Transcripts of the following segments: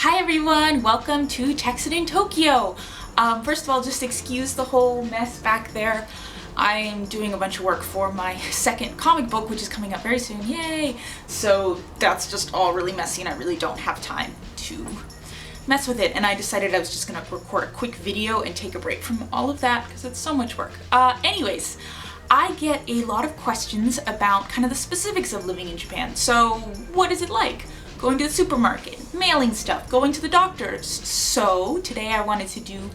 Hi everyone, welcome to Texan in Tokyo. First of all, just excuse the whole mess back there. I am doing a bunch of work for my second comic book, which is coming up very soon, yay! So that's just all really messy and I really don't have time to mess with it. And I decided I was just gonna record a quick video and take a break from all of that because it's so much work. Anyways, I get a lot of questions about kind of the specifics of living in Japan. So what is it like? Going to the supermarket, mailing stuff, going to the doctors. So today I wanted to do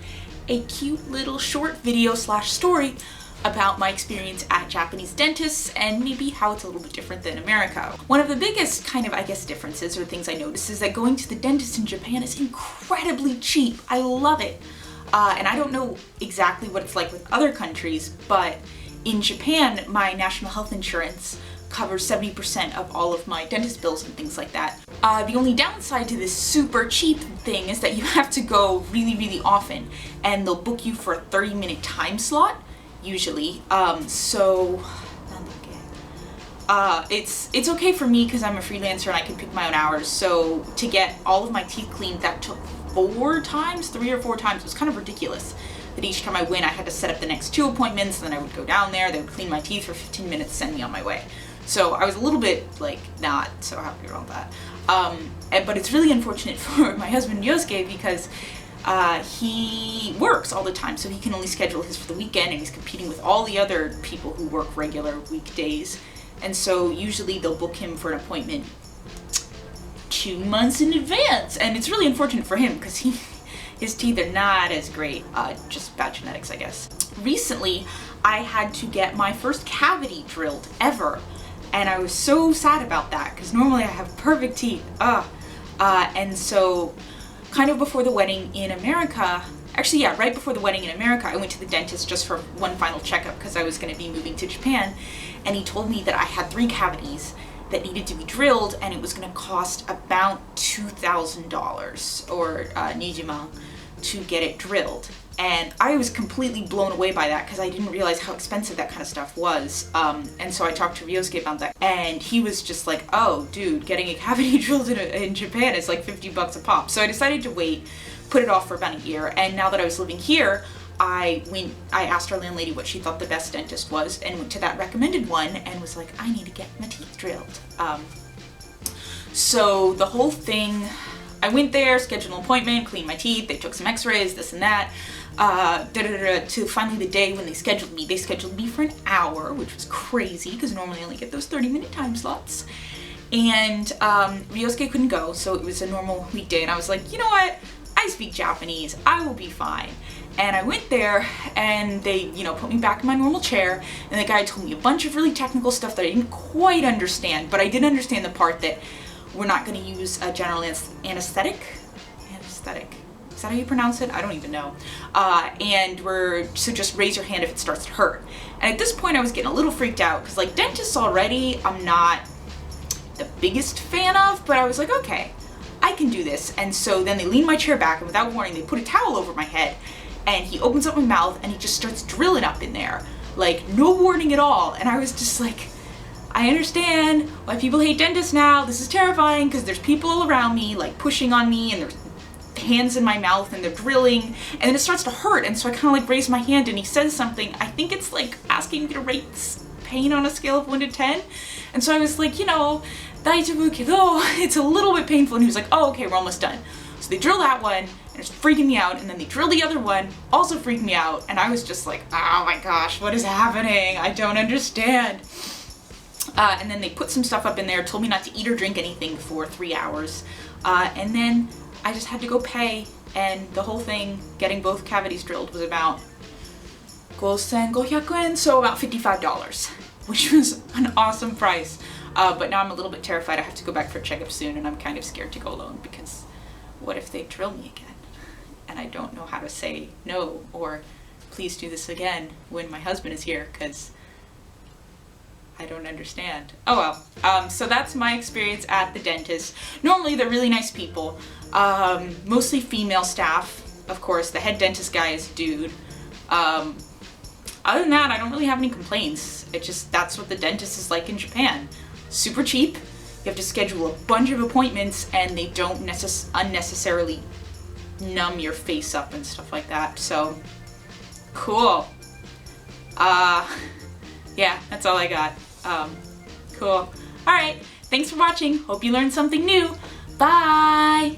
a cute little short video slash story about my experience at Japanese dentists and maybe how it's a little bit different than America. One of the biggest kind of, I guess, differences or things I noticed is that going to the dentist in Japan is incredibly cheap. I love it. And I don't know exactly what it's like with other countries, but in Japan, my national health insurance covers 70% of all of my dentist bills and things like that. The only downside to this super cheap thing is that you have to go really often, and they'll book you for a 30-minute time slot, usually. It's okay for me because I'm a freelancer and I can pick my own hours, so to get all of my teeth cleaned, that took 3 or 4 times. It was kind of ridiculous that each time I went I had to set up the next 2 appointments, and then I would go down there, they would clean my teeth for 15 minutes, send me on my way. So I was a little bit like not so happy about that. But it's really unfortunate for my husband Yosuke because he works all the time, so he can only schedule his for the weekend, and he's competing with all the other people who work regular weekdays. And so usually they'll book him for an appointment 2 months in advance, and it's really unfortunate for him because his teeth are not as great, just bad genetics, I guess. Recently, I had to get my first cavity drilled ever, and I was so sad about that because normally I have perfect teeth. And so kind of before the wedding in America, actually yeah, right before the wedding in America, I went to the dentist just for one final checkup because I was going to be moving to Japan, and he told me that I had 3 cavities that needed to be drilled, and it was going to cost about $2,000 or nijiman to get it drilled. And I was completely blown away by that because I didn't realize how expensive that kind of stuff was. And so I talked to Ryosuke about that, and he was just like, oh dude, getting a cavity drilled in Japan is like $50 a pop. So I decided to wait, put it off for about a year, and now that I was living here, I asked our landlady what she thought the best dentist was and went to that recommended one and was like, I need to get my teeth drilled. So the whole thing, I went there, scheduled an appointment, cleaned my teeth, they took some x-rays, this and that, to finally the day when they scheduled me for an hour, which was crazy because normally I only get those 30-minute time slots. And Ryosuke couldn't go, so it was a normal weekday, and I was like, you know what, I speak Japanese, I will be fine. And I went there and they, put me back in my normal chair, and the guy told me a bunch of really technical stuff that I didn't quite understand, but I did understand the part that we're not going to use a general anesthetic. Is that how you pronounce it? I don't even know. So just raise your hand if it starts to hurt. And at this point I was getting a little freaked out because like dentists already I'm not the biggest fan of, but I was like, okay, I can do this. And so then they lean my chair back, and without warning they put a towel over my head, and he opens up my mouth and he just starts drilling up in there, like no warning at all. And I was just like, I understand why people hate dentists now. This is terrifying because there's people all around me like pushing on me, and there's hands in my mouth, and they're drilling, and then it starts to hurt. And so I kind of like raise my hand, and he says something. I think it's like asking me to rate pain on a scale of 1 to 10. And so I was like, daijoubu kedo, it's a little bit painful. And he was like, oh, okay, we're almost done. So they drill that one, and it's freaking me out, and then they drill the other one, also freaked me out, and I was just like, oh my gosh, what is happening? I don't understand. And then they put some stuff up in there, told me not to eat or drink anything for 3 hours, and then I just had to go pay, and the whole thing, getting both cavities drilled, was about 5,500 yen, so about $55, which was an awesome price. But now I'm a little bit terrified. I have to go back for a checkup soon, and I'm kind of scared to go alone because what if they drill me again? And I don't know how to say no or please do this again when my husband is here because I don't understand. Oh well. So that's my experience at the dentist. Normally they're really nice people. Mostly female staff. Of course, the head dentist guy is a dude. Other than that, I don't really have any complaints. That's what the dentist is like in Japan. Super cheap. You have to schedule a bunch of appointments and they don't unnecessarily numb your face up and stuff like that. So, cool. Yeah, that's all I got. Cool. Alright, thanks for watching. Hope you learned something new. Bye!